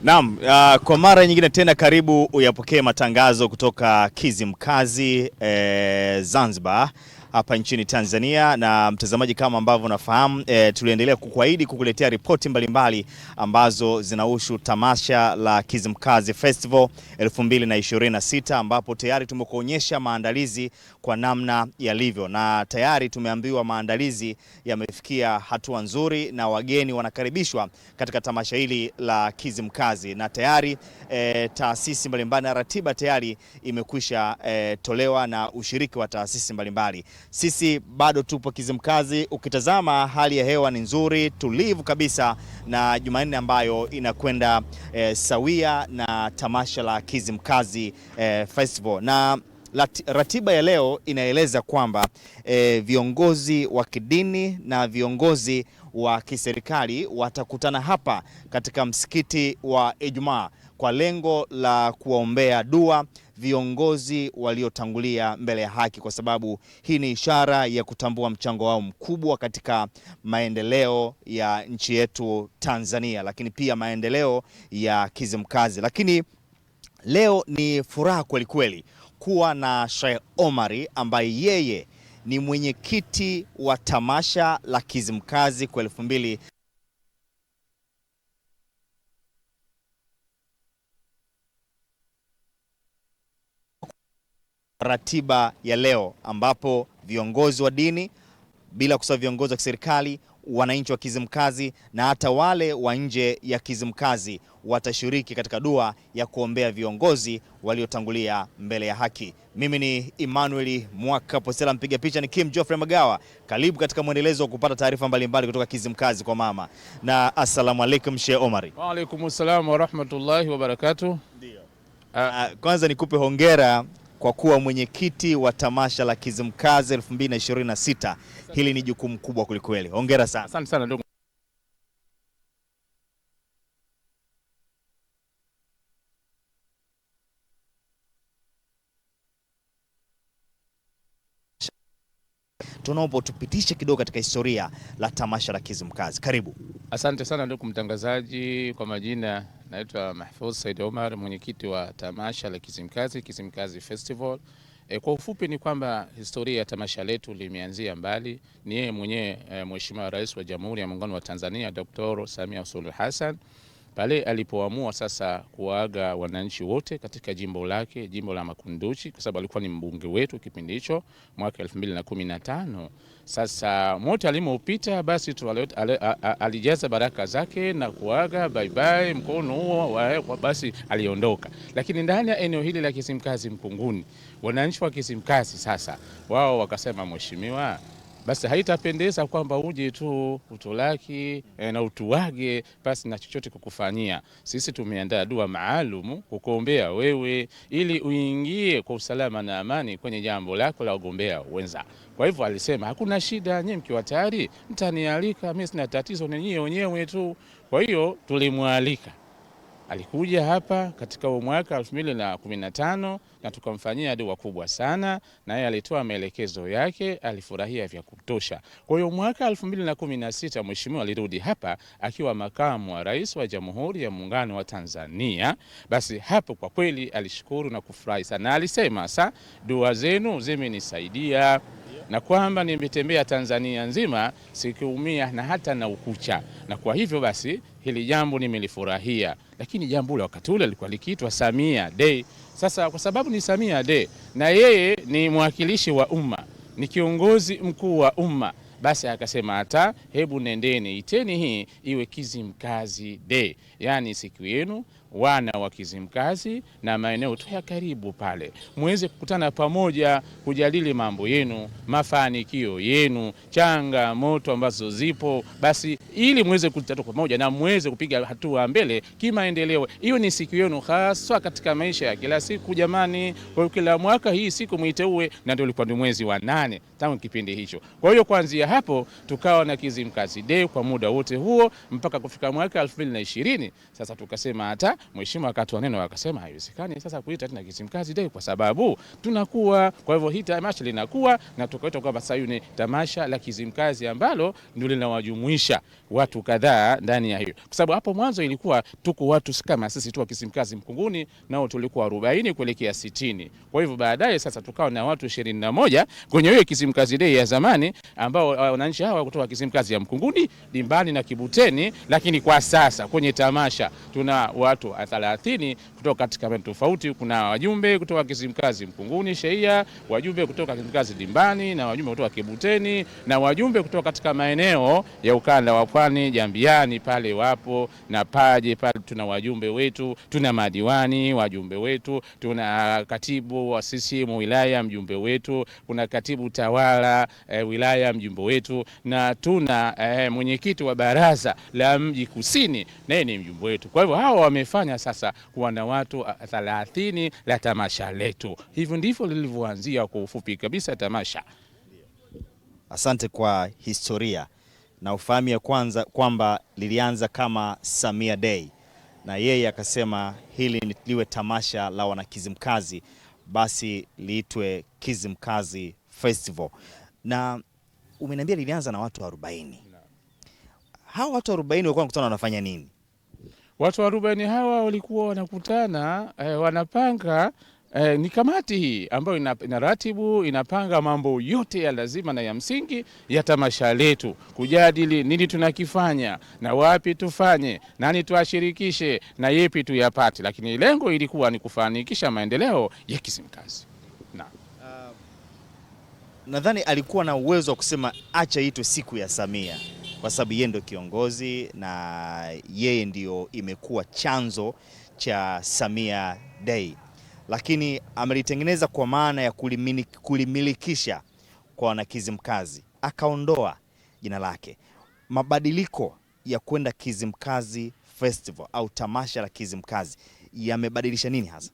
Naam, kwa mara nyingine tena karibu uyapokee matangazo kutoka Kizimkazi Zanzibar hapa nchini Tanzania. Na mtazamaji, kama ambavyo unafahamu, tuliendelea kukuahidi kukuletea ripoti mbalimbali ambazo zinahusu tamasha la Kizimkazi Festival 2026, ambapo tayari tumekuonyesha maandalizi kwa namna yalivyo, na tayari tumeambiwa maandalizi yamefikia hatua nzuri na wageni wanakaribishwa katika tamasha hili la Kizimkazi, na tayari taasisi mbalimbali na ratiba tayari imekwisha tolewa na ushiriki wa taasisi mbalimbali. Sisi bado tupo Kizimkazi. Ukitazama hali ya hewa ni nzuri, tulivu kabisa, na Jumanne ambayo inakwenda sawia na tamasha la Kizimkazi Festival. Na ratiba ya leo inaeleza kwamba viongozi wa kidini na viongozi wa kiserikali watakutana hapa katika msikiti wa Ijumaa kwa lengo la kuwaombea dua viongozi waliotangulia mbele ya haki, kwa sababu hii ni ishara ya kutambua mchango wao mkubwa katika maendeleo ya nchi yetu Tanzania, lakini pia maendeleo ya Kizimkazi. Lakini leo ni furaha kweli kweli kuwa na Sheikh Omari ambaye yeye ni mwenyekiti wa tamasha la Kizimkazi kwa 2000 ratiba ya leo, ambapo viongozi wa dini, bila kusahau viongozi wa kiserikali, wananchi wa Kizimkazi na hata wale wa nje ya Kizimkazi watashiriki katika dua ya kuombea viongozi waliotangulia mbele ya haki. Mimi ni Emmanuel Mwaka Posela, mpiga picha ni Kim Geoffrey Magawa. Karibu katika mwendelezo wa kupata taarifa mbalimbali kutoka Kizimkazi kwa mama. Na assalamu alaikum Sheikh Omari. Wa alaikum assalam wa rahmatullahi wa barakatuh. Ndio. Kwanza nikupe hongera kwa kuwa mwenyekiti wa tamasha la Kizimkazi 2026. Hili ni jukumu kubwa kulikweli. Hongera sana. Asante sana ndugu. Tunaomba tupitishe kidogo katika historia la tamasha la Kizimkazi. Karibu. Asante sana ndugu mtangazaji. Kwa majina naitwa Mahfoudh Said Omar, mwenyekiti wa tamasha la Kizimkazi, Kizimkazi Festival. Kwa ufupi ni kwamba historia ya tamasha letu limeanzia mbali. Ni yeye mwenyewe Mheshimiwa Rais wa Jamhuri ya Muungano wa Tanzania Dr. Samia Suluhu Hassan pale alipoamua sasa kuwaaga wananchi wote katika jimbo lake, jimbo la Makunduchi, kwa sababu alikuwa ni mbunge wetu kipindi hicho mwaka 2015. Sasa moto alimopita, basi alijaza baraka zake na kuaga bye bye, mkono huo basi aliondoka. Lakini ndani ya eneo hili la Kizimkazi Mpunguni, wananchi wa Kizimkazi sasa wao wakasema, mheshimiwa, basi haitapendeza kwamba uje tu utulaki na utuage basi na chochote kukufanyia. Sisi tumeandaa dua maalum kukuombea wewe ili uingie kwa usalama na amani kwenye jambo lako la ugombea wenza. Kwa hivyo alisema hakuna shida, nyinyi mkiwa tayari mtanialika, mimi sina tatizo, ni nyinyi wenyewe tu. Kwa hiyo tulimwalika. Alikuja hapa katika mwaka 2015 na tukamfanyia dua kubwa sana, na yeye alitoa maelekezo yake, alifurahia vya kutosha. Kwa hiyo mwaka 2016 mheshimiwa alirudi hapa akiwa makamu wa rais wa Jamhuri ya Muungano wa Tanzania. Basi hapo kwa kweli alishukuru na kufurahi sana. Alisema sasa dua zenu zimenisaidia na kwamba nimetembea Tanzania nzima sikuumia na hata na ukucha, na kwa hivyo basi hili jambo nimelifurahia. Lakini jambo la wakati ule lilikuwa likiitwa Samia Day. Sasa kwa sababu ni Samia Day na yeye ni mwakilishi wa umma, ni kiongozi mkuu wa umma, basi akasema hata hebu nendeni iteni hii iwe Kizimkazi Day, yani siku yenu wana wa Kizimkazi na maeneo tu ya karibu pale muweze kukutana pamoja kujadili mambo yenu, mafanikio yenu, changamoto ambazo zipo, basi ili muweze kutatua pamoja na muweze kupiga hatua mbele kimaendeleo. Hiyo ni siku yenu hasa katika maisha ya kila siku jamani. Kwa hiyo kila mwaka hii siku muiteue, na ndio ilikuwa ni mwezi wa 8 tangu kipindi hicho. Kwa hiyo kuanzia kuanzia hapo tukawa na Kizimkazi Day kwa muda wote huo mpaka kufika mwaka 2020. Sasa tukasema hata mheshimiwa akatoa neno akasema haiwezekani sasa kuita tena Kizimkazi Day kwa sababu tunakuwa. Kwa hivyo hii tamasha linakuwa na tukaita kwamba sasa ni tamasha la Kizimkazi ambalo ndio linawajumuisha watu kadhaa ndani ya hiyo, kwa sababu hapo mwanzo ilikuwa tuko watu kama sisi tu wa Kizimkazi Mkunguni, nao tulikuwa 40 kuelekea 60. Kwa hivyo baadaye sasa tukawa na watu 21 kwenye hiyo Kizimkazi Day ya zamani, ambao wananchi hawa kutoka Kizimkazi ya Mkunguni, Dimbani na Kibuteni. Lakini kwa sasa kwenye tamasha tuna watu 30 kutoka katika maeneo tofauti. Kuna wajumbe kutoka Kizimkazi Mkunguni Sheia, wajumbe kutoka Kizimkazi Dimbani, na wajumbe kutoka Kibuteni, na wajumbe kutoka katika maeneo ya ukanda wa Pwani, Jambiani pale wapo, na Paje pale tuna wajumbe wetu, tuna madiwani wajumbe wetu, tuna katibu wa CCM wilaya mjumbe wetu, kuna katibu tawala wilaya mjumbe wetu, na tuna mwenyekiti wa baraza la mji Kusini naye ni mjumbe wetu. Kwa hivyo hawa wamefanya sasa kuwa na watu 30 la tamasha letu. Hivyo ndivyo lilivyoanzia kwa ufupi kabisa tamasha. Asante kwa historia na ufahamu ya kwanza kwamba lilianza kama Samia Day na yeye akasema hili liwe tamasha la wana Kizimkazi, basi liitwe Kizimkazi Festival. Na umeniambia lilianza na watu 40. Hao watu 40 walikuwa wanakutana wanafanya nini? Watu 40 hawa walikuwa wanakutana wanapanga ni kamati hii ambayo inaratibu, inapanga mambo yote ya lazima na ya msingi ya tamasha letu, kujadili nini tunakifanya na wapi tufanye, nani tuashirikishe na yepi tuyapate. Lakini lengo ilikuwa ni kufanikisha maendeleo ya Kizimkazi. Nadhani alikuwa na uwezo wa kusema acha itwe siku ya Samia kwa sababu yeye ndio kiongozi na yeye ndio imekuwa chanzo cha Samia Day, lakini amelitengeneza kwa maana ya kulimilikisha kwa wana Kizimkazi, akaondoa jina lake. Mabadiliko ya kwenda Kizimkazi Festival au tamasha la Kizimkazi yamebadilisha nini hasa?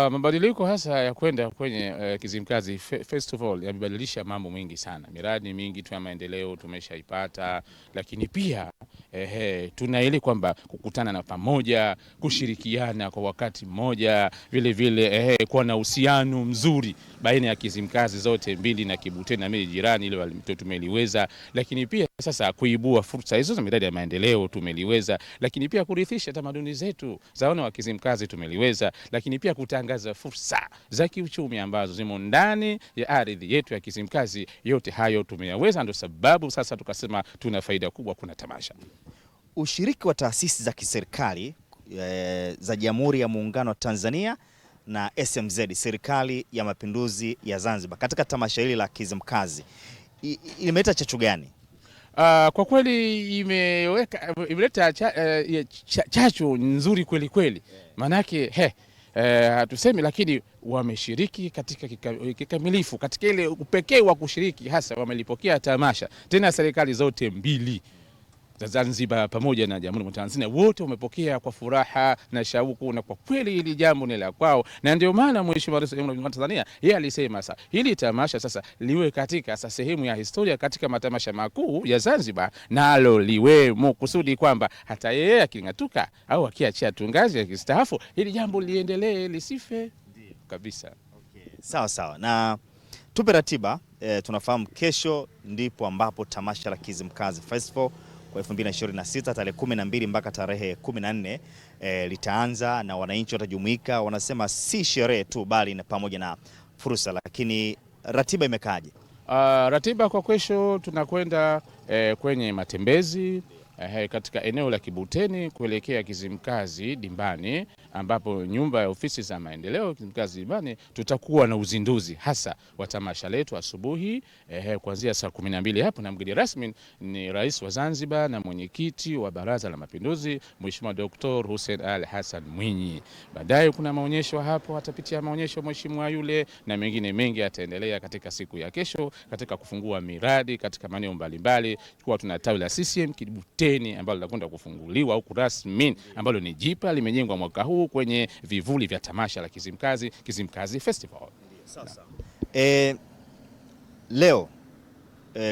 Mabadiliko hasa ya kwenda kwenye Kizimkazi Festival yamebadilisha mambo mengi sana. Miradi mingi tu ya maendeleo tumeshaipata, lakini pia tuna ile kwamba kukutana na pamoja, kushirikiana kwa wakati mmoja, vile vile kuwa na uhusiano mzuri baina ya Kizimkazi zote mbili na Kibuteni na miji jirani, ile tumeliweza. Lakini pia sasa kuibua fursa hizo za miradi ya maendeleo tumeliweza, lakini pia kurithisha tamaduni zetu za wana wa Kizimkazi tumeliweza, lakini pia kutangaza fursa za kiuchumi ambazo zimo ndani ya ardhi yetu ya Kizimkazi. Yote hayo tumeyaweza, ndio sababu sasa tukasema tuna faida kubwa kuna tamasha. Ushiriki wa taasisi za kiserikali za Jamhuri ya Muungano wa Tanzania na SMZ, Serikali ya Mapinduzi ya Zanzibar, katika tamasha hili la Kizimkazi imeleta chachu gani? Kwa kweli imeleta chachu nzuri kweli kweli. Manake hatusemi, lakini wameshiriki katika kikamilifu katika ile upekee wa kushiriki, hasa wamelipokea tamasha. Tena serikali zote mbili za Zanzibar pamoja na Jamhuri ya Tanzania wote wamepokea kwa furaha na shauku, na kwa kweli hili jambo ni la kwao. Na ndio maana Mheshimiwa Rais wa Tanzania yeye alisema sasa hili tamasha sasa liwe katika sasa sehemu ya historia katika matamasha makuu ya Zanzibar, nalo liwemo kusudi kwamba hata yeye akingatuka au akiachia tungazi ya kistaafu hili jambo liendelee lisife kabisa. Okay. Sawa sawa. Na tupe ratiba. Tunafahamu kesho ndipo ambapo tamasha la Kizimkazi Festival kwa 2026 tarehe 12 mpaka tarehe 14 litaanza na wananchi watajumuika. Wanasema si sherehe tu bali na pamoja na fursa, lakini ratiba imekaje? Ratiba kwa kesho tunakwenda kwenye matembezi katika eneo la Kibuteni kuelekea Kizimkazi Dimbani, ambapo nyumba ya ofisi za maendeleo Kizimkazi Dimbani tutakuwa na uzinduzi hasa wa tamasha letu asubuhi kuanzia saa 12 hapo, na mgeni rasmi ni Rais wa Zanzibar na mwenyekiti wa Baraza la Mapinduzi Mheshimiwa Dr. Hussein Ali Hassan Mwinyi. Baadaye kuna maonyesho hapo, atapitia maonyesho mheshimiwa yule, na mengine mengi yataendelea katika siku ya kesho katika kufungua miradi katika maeneo mbalimbali. Kwa tuna tawi la CCM Kibuteni ambalo linakwenda kufunguliwa huku rasmi, ambalo ni jipa limejengwa mwaka huu kwenye vivuli vya tamasha la Kizimkazi Festival. Sasa leo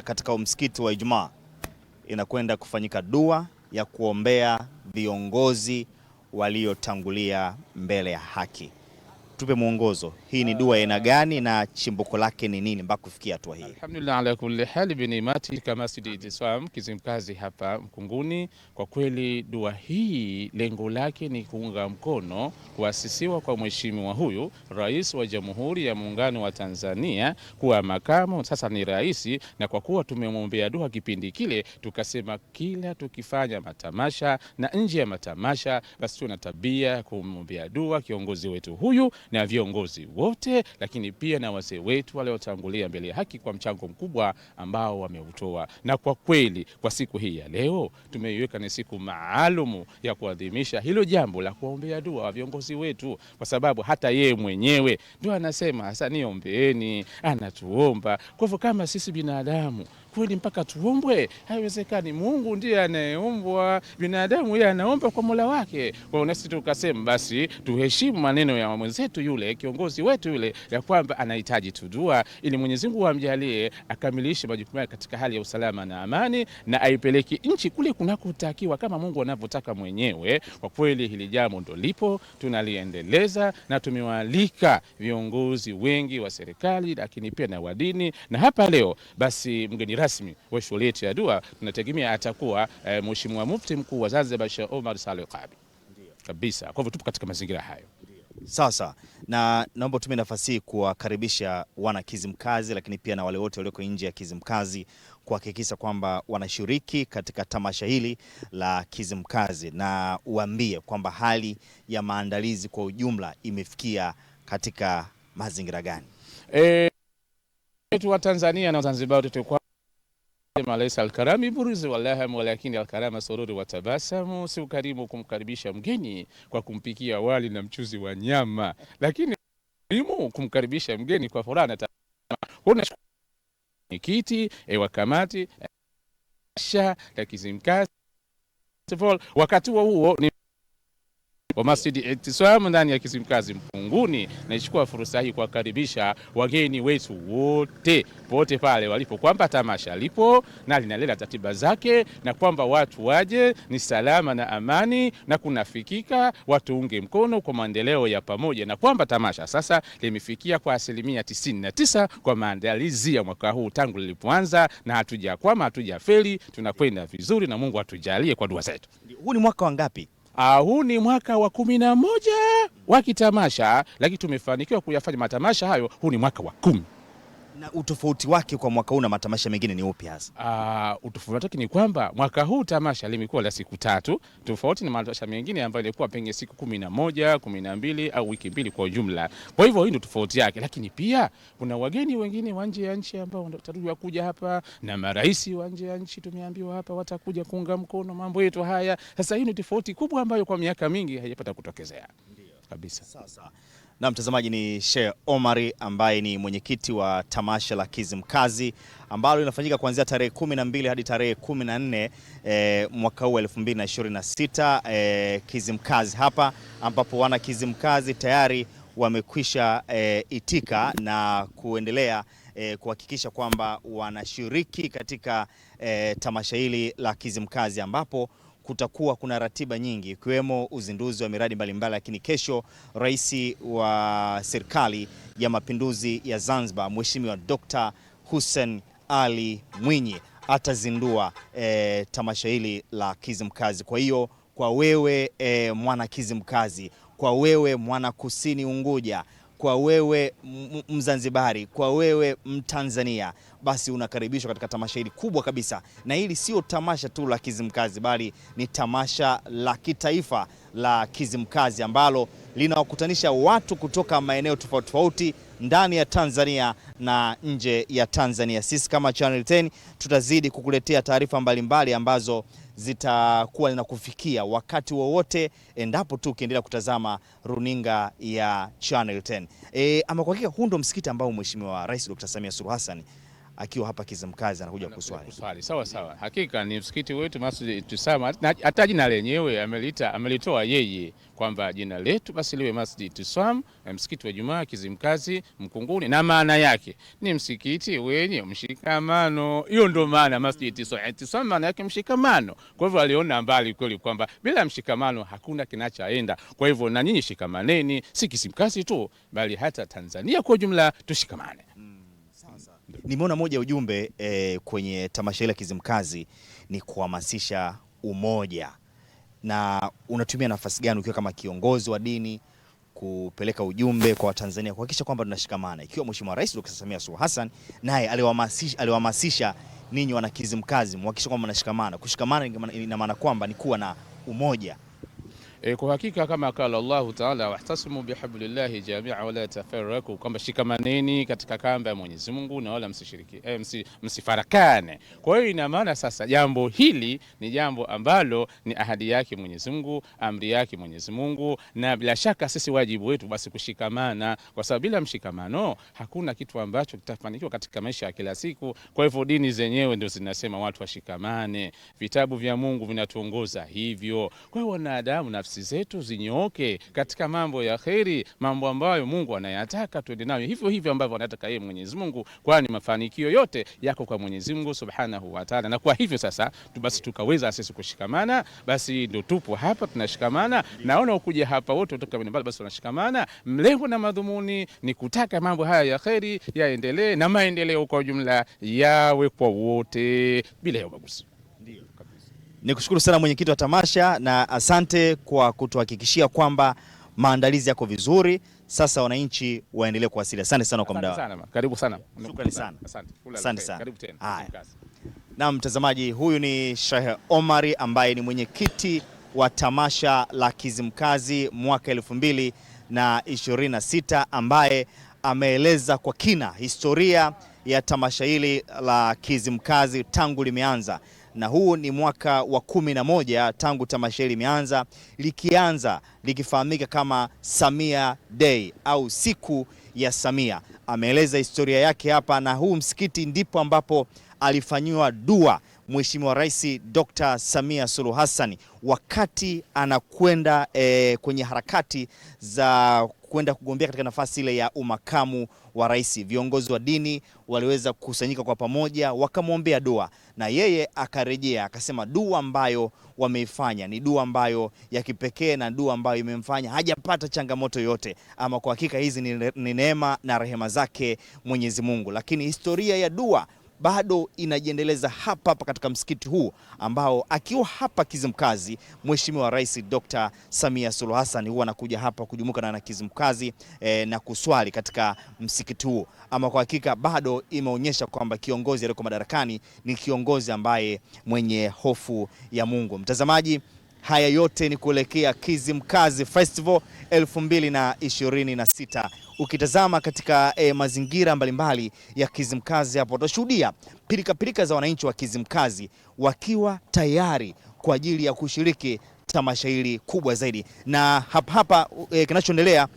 katika msikiti wa Ijumaa inakwenda kufanyika dua ya kuombea viongozi waliotangulia mbele ya haki. Tupe mwongozo, hii ni dua aina gani na chimbuko lake ni nini mpaka kufikia hatua hii? Alhamdulillah ala kulli hali binimati kama Masjid Itiswam Kizimkazi hapa Mkunguni. Kwa kweli dua hii lengo lake ni kuunga mkono kuasisiwa kwa mheshimiwa huyu Rais wa Jamhuri ya Muungano wa Tanzania kuwa makamu sasa ni rais, na kwa kuwa tumemwombea dua kipindi kile, tukasema kila tukifanya matamasha na nje ya matamasha basi tuna tabia kumwombea dua kiongozi wetu huyu na viongozi wote, lakini pia na wazee wetu waliotangulia mbele ya haki kwa mchango mkubwa ambao wameutoa. Na kwa kweli kwa siku hii ya leo tumeiweka ni siku maalumu ya kuadhimisha hilo jambo la kuombea dua viongozi wetu, kwa sababu hata yeye mwenyewe ndio anasema sasa niombeeni, anatuomba. Kwa hivyo kama sisi binadamu kweli mpaka tuombwe? Haiwezekani. Mungu ndiye anayeombwa, binadamu yeye anaomba kwa Mola wake. Kwa hiyo nasi tukasema basi tuheshimu maneno ya mwenzetu yule kiongozi wetu yule, ya kwamba anahitaji tudua ili Mwenyezi Mungu amjalie akamilishe majukumu yake katika hali ya usalama na amani, na aipeleke nchi kule kunakotakiwa kama Mungu anavyotaka mwenyewe. Kwa kweli hili jambo ndo lipo, tunaliendeleza na tumewaalika viongozi wengi wa serikali lakini pia na wa dini, na hapa leo basi mgeni rasmi wa shughuli yetu ya dua tunategemea atakuwa Mheshimiwa Mufti Mkuu wa Zanzibar Sheikh Omar Saleh Kabi. Kabisa. Kwa hivyo tupo katika mazingira hayo. Sasa na naomba tumie nafasi hii kuwakaribisha wana Kizimkazi lakini pia na wale wote walioko nje ya Kizimkazi kuhakikisha kwamba wanashiriki katika tamasha hili la Kizimkazi, na uambie kwamba hali ya maandalizi kwa ujumla imefikia katika mazingira gani? Wetu wa Tanzania na Zanzibar tutakuwa Malaysia al-karami burizi walaham walakini al-karama sururi wa tabasamu, si ukarimu kumkaribisha mgeni kwa kumpikia wali na mchuzi wa nyama, lakini ukarimu kumkaribisha mgeni kwa furaha na tabasamu. Kuna kiti wa kamati la Kizimkazi wakati huo ni wa Masjid Itiswam ndani ya Kizimkazi Mkunguni. Naichukua fursa hii kuwakaribisha wageni wetu wote pote pale walipo, kwamba tamasha lipo na linaendelea ratiba zake, na kwamba watu waje ni salama na amani na kunafikika, watu unge mkono kwa maendeleo ya pamoja, na kwamba tamasha sasa limefikia kwa asilimia 99 kwa maandalizi ya mwaka huu tangu lilipoanza, na hatujakwama, hatujafeli, tunakwenda vizuri na Mungu atujalie kwa dua zetu. Huu ni mwaka wangapi? Huu ni mwaka wa 11 wa kitamasha, lakini tumefanikiwa kuyafanya matamasha hayo. Huu ni mwaka wa 10. Na utofauti wake kwa mwaka huu na matamasha mengine ni upi hasa? Utofauti wake ni kwamba mwaka huu tamasha limekuwa la siku 3, tofauti na matamasha mengine ambayo ilikuwa pengine siku 11, 12 au wiki 2 kwa ujumla. Kwa hivyo hii ndio tofauti yake, lakini pia kuna wageni wengine wa nje ya nchi ambao wanatarajiwa kuja hapa, na marais wa nje ya nchi tumeambiwa hapa watakuja kuunga mkono mambo yetu haya. Sasa hii ni tofauti kubwa ambayo kwa miaka mingi haijapata kutokezea. Ndio kabisa. Sasa na mtazamaji, ni Sheikh Omari ambaye ni mwenyekiti wa tamasha la Kizimkazi ambalo linafanyika kuanzia tarehe 12 hadi tarehe 14 mwaka huu 2026 Kizimkazi hapa, ambapo wana Kizimkazi tayari wamekwisha itika na kuendelea kuhakikisha kwamba wanashiriki katika tamasha hili la Kizimkazi, ambapo kutakuwa kuna ratiba nyingi ikiwemo uzinduzi wa miradi mbalimbali, lakini kesho Rais wa Serikali ya Mapinduzi ya Zanzibar Mheshimiwa Dr. Hussein Ali Mwinyi atazindua tamasha hili la Kizimkazi. Kwa hiyo kwa wewe mwana Kizimkazi, kwa wewe mwana Kusini Unguja, kwa wewe Mzanzibari, kwa wewe Mtanzania, basi unakaribishwa katika tamasha hili kubwa kabisa. Na hili sio tamasha tu la Kizimkazi, bali ni tamasha la kitaifa la Kizimkazi ambalo linawakutanisha watu kutoka maeneo tofauti tofauti ndani ya Tanzania na nje ya Tanzania. Sisi kama Channel 10 tutazidi kukuletea taarifa mbalimbali ambazo zitakuwa zinakufikia wakati wowote endapo tu ukiendelea kutazama runinga ya Channel 10. Ama kwa hakika huu ndo msikiti ambao Mheshimiwa Rais Dr. Samia Suluhu Hassan akiwa hapa Kizimkazi anakuja kuswali. Sawa sawa, hakika ni msikiti wetu Masjid Itisam. Hata jina lenyewe amelitoa yeye kwamba jina letu basi liwe Masjid Itisam, msikiti wa Jumaa Kizimkazi Mkunguni, na maana yake ni msikiti wenye mshikamano. Hiyo ndio maana Masjid Itisam. Itisam maana yake mshikamano. Kwa hivyo aliona mbali kweli kwamba bila mshikamano hakuna kinachoenda. Kwa hivyo na nyinyi shikamaneni, si Kizimkazi tu bali hata Tanzania kwa jumla tushikamane. Nimeona moja ujumbe kwenye tamasha la Kizimkazi ni kuhamasisha umoja, na unatumia nafasi gani ukiwa kama kiongozi wa dini kupeleka ujumbe kwa Watanzania kuhakikisha kwamba tunashikamana, ikiwa Mheshimiwa Rais Dr. Samia Suluhu Hassan naye aliwahamasisha ninyi wana Kizimkazi muhakikisha kwamba mnashikamana. Kushikamana ina maana kwamba ni kuwa na umoja. Kwa hakika kama kala Allahu Ta'ala, wahtasimu bihablillahi jami'a wala tafarraku, kwamba shikamaneni katika kamba ya Mwenyezi Mungu na wala msifarakane. Kwa hiyo ina maana sasa jambo hili ni jambo ambalo ni ahadi yake Mwenyezi Mungu, amri yake Mwenyezi Mungu, na bila shaka sisi wajibu wetu basi kushikamana, kwa sababu bila mshikamano hakuna kitu ambacho kitafanikiwa katika maisha ya kila siku. Kwa hivyo dini zenyewe ndio zinasema watu washikamane, vitabu vya Mungu vinatuongoza hivyo. Kwa hiyo wanadamu nafsi zetu zinyooke katika mambo ya kheri, mambo ambayo Mungu anayataka tuende nayo hivyo hivyo ambavyo anataka yeye Mwenyezi Mungu, kwani mafanikio yote yako kwa Mwenyezi Mungu Subhanahu wa Ta'ala. Na kwa hivyo sasa basi tukaweza sisi kushikamana, basi ndio tupo hapa tunashikamana. Naona ukuja hapa wote kutoka mbali basi tunashikamana. Mlengo na madhumuni ni kutaka mambo haya ya kheri yaendelee na maendeleo kwa jumla yawe kwa wote bila ya ubaguzi. Ndio. Nikushukuru sana mwenyekiti wa tamasha, na asante kwa kutuhakikishia kwamba maandalizi yako vizuri. Sasa wananchi waendelee kuwasili. Asante sana kwa muda wako. Karibu sana. Shukrani sana. Asante sana. Karibu tena. Haya. Na mtazamaji, huyu ni Sheikh Omari ambaye ni mwenyekiti wa tamasha la Kizimkazi mwaka 2026, ambaye ameeleza kwa kina historia ya tamasha hili la Kizimkazi tangu limeanza, na huu ni mwaka wa 11 tangu tamasha hili limeanza, likifahamika kama Samia Day au siku ya Samia. Ameeleza historia yake hapa, na huu msikiti ndipo ambapo alifanyiwa dua Mheshimiwa Rais Dr. Samia Suluhu Hassan wakati anakwenda kwenye harakati za kwenda kugombea katika nafasi ile ya umakamu wa rais. Viongozi wa dini waliweza kukusanyika kwa pamoja wakamwombea dua, na yeye akarejea akasema dua ambayo wameifanya ni dua ambayo ya kipekee na dua ambayo imemfanya hajapata changamoto yote. Ama kwa hakika hizi ni neema na rehema zake Mwenyezi Mungu. Lakini historia ya dua bado inajiendeleza hapa katika msikiti huu ambao akiwa hapa Kizimkazi Mheshimiwa Rais Dr. Samia Suluhu Hassan huwa anakuja hapa kujumuika na Kizimkazi na kuswali katika msikiti huu. Ama kwa hakika bado imeonyesha kwamba kiongozi aliyeko madarakani ni kiongozi ambaye mwenye hofu ya Mungu. Mtazamaji, haya yote ni kuelekea Kizimkazi Festival 2026. Ukitazama katika mazingira mbalimbali ya Kizimkazi hapo utashuhudia pilika za wananchi wa Kizimkazi wakiwa tayari kwa ajili ya kushiriki tamasha hili kubwa zaidi. Na hapa kinachoendelea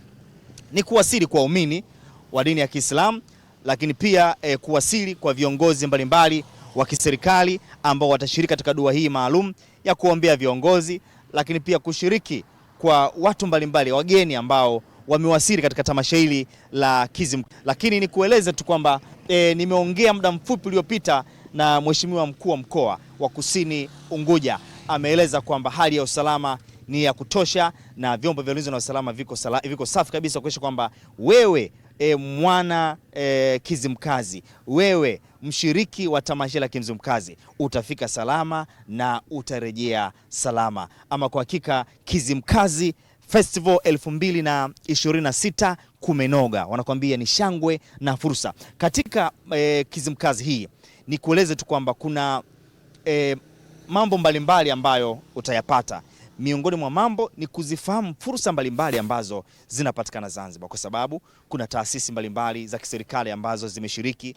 ni kuwasili kwa waumini wa dini ya Kiislamu, lakini pia kuwasili kwa viongozi mbalimbali wa kiserikali ambao watashiriki katika dua hii maalum ya kuombea viongozi, lakini pia kushiriki kwa watu mbalimbali wageni ambao wamewasili katika tamasha hili la Kizimkazi. Lakini ni kueleza tu kwamba nimeongea muda mfupi uliopita na Mheshimiwa Mkuu wa Mkoa wa Kusini Unguja. Ameeleza kwamba hali ya usalama ni ya kutosha na vyombo vya ulinzi na usalama viko safi kabisa kuhakikisha kwamba wewe mwana Kizimkazi, wewe mshiriki wa tamasha la Kizimkazi utafika salama na utarejea salama. Ama kwa hakika Kizimkazi Festival 2026 kumenoga, wanakuambia ni shangwe na fursa katika Kizimkazi hii. Ni kueleze tu kwamba kuna mambo mbalimbali ambayo utayapata. Miongoni mwa mambo ni kuzifahamu fursa mbalimbali ambazo zinapatikana Zanzibar, kwa sababu kuna taasisi mbalimbali za kiserikali ambazo zimeshiriki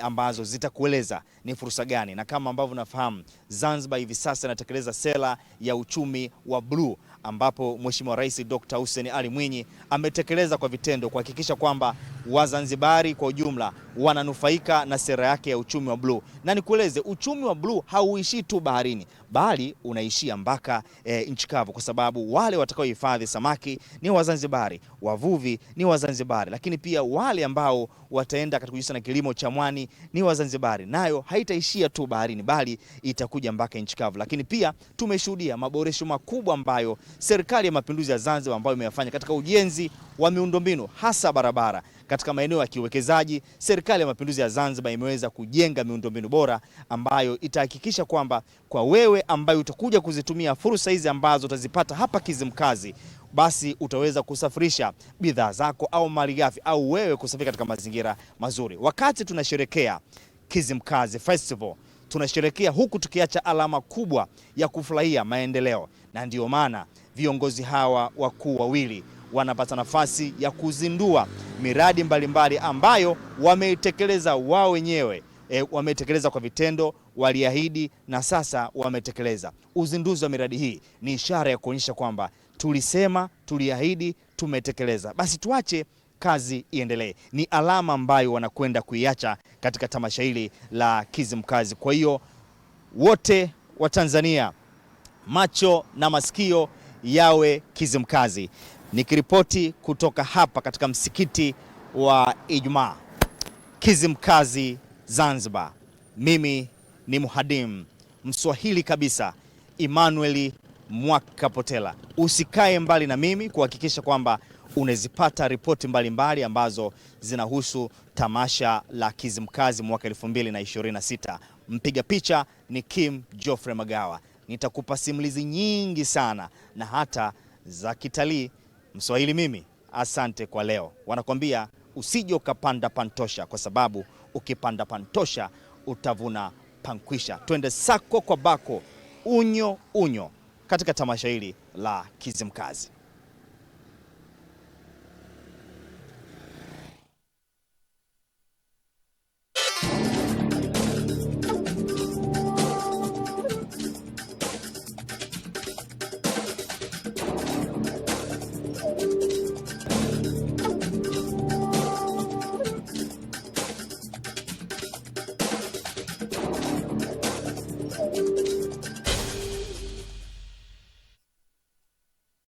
ambazo zitakueleza ni fursa gani. Na kama ambavyo unafahamu, Zanzibar hivi sasa inatekeleza sera ya uchumi wa bluu, ambapo Mheshimiwa Rais Dr. Hussein Ali Mwinyi ametekeleza kwa vitendo kuhakikisha kwamba Wazanzibari kwa ujumla wananufaika na sera yake ya uchumi wa bluu. Na nikueleze, uchumi wa bluu hauishii tu baharini, bali unaishia mpaka nchi kavu, kwa sababu wale watakaohifadhi samaki ni Wazanzibari, wavuvi ni Wazanzibari, lakini pia wale ambao wataenda katika kujihusisha na kilimo cha mwani ni Wazanzibari. Nayo haitaishia tu baharini, bali itakuja mpaka nchi kavu. Lakini pia tumeshuhudia maboresho makubwa ambayo Serikali ya Mapinduzi ya Zanzibar ambayo imeyafanya katika ujenzi wa miundombinu, hasa barabara. Katika maeneo ya kiwekezaji, Serikali ya Mapinduzi ya Zanzibar imeweza kujenga miundombinu bora ambayo itahakikisha kwamba kwa wewe ambaye utakuja kuzitumia fursa hizi ambazo utazipata hapa Kizimkazi, basi utaweza kusafirisha bidhaa zako au malighafi, au wewe kusafiri katika mazingira mazuri. Wakati tunasherekea Kizimkazi Festival, tunasherekea huku tukiacha alama kubwa ya kufurahia maendeleo, na ndio maana viongozi hawa wakuu wawili wanapata nafasi ya kuzindua miradi mbalimbali ambayo wameitekeleza wao wenyewe. Wametekeleza kwa vitendo, waliahidi na sasa wametekeleza. Uzinduzi wa miradi hii ni ishara ya kuonyesha kwamba tulisema, tuliahidi, tumetekeleza. Basi tuache kazi iendelee. Ni alama ambayo wanakwenda kuiacha katika tamasha hili la Kizimkazi. Kwa hiyo wote wa Tanzania, macho na masikio yawe Kizimkazi. Nikiripoti kutoka hapa katika msikiti wa Ijumaa Kizimkazi Zanzibar, mimi ni Muhadim Mswahili kabisa, Emmanuel Mwakapotela. Usikae mbali na mimi kuhakikisha kwamba unazipata ripoti mbalimbali ambazo zinahusu tamasha la Kizimkazi mwaka 2026. Mpiga picha ni Kim Geoffrey Magawa. Nitakupa simulizi nyingi sana na hata za kitalii. Mswahili mimi, asante kwa leo. Wanakwambia usije ukapanda pantosha, kwa sababu ukipanda pantosha utavuna pankwisha. Twende sako kwa bako, unyo unyo katika tamasha hili la Kizimkazi.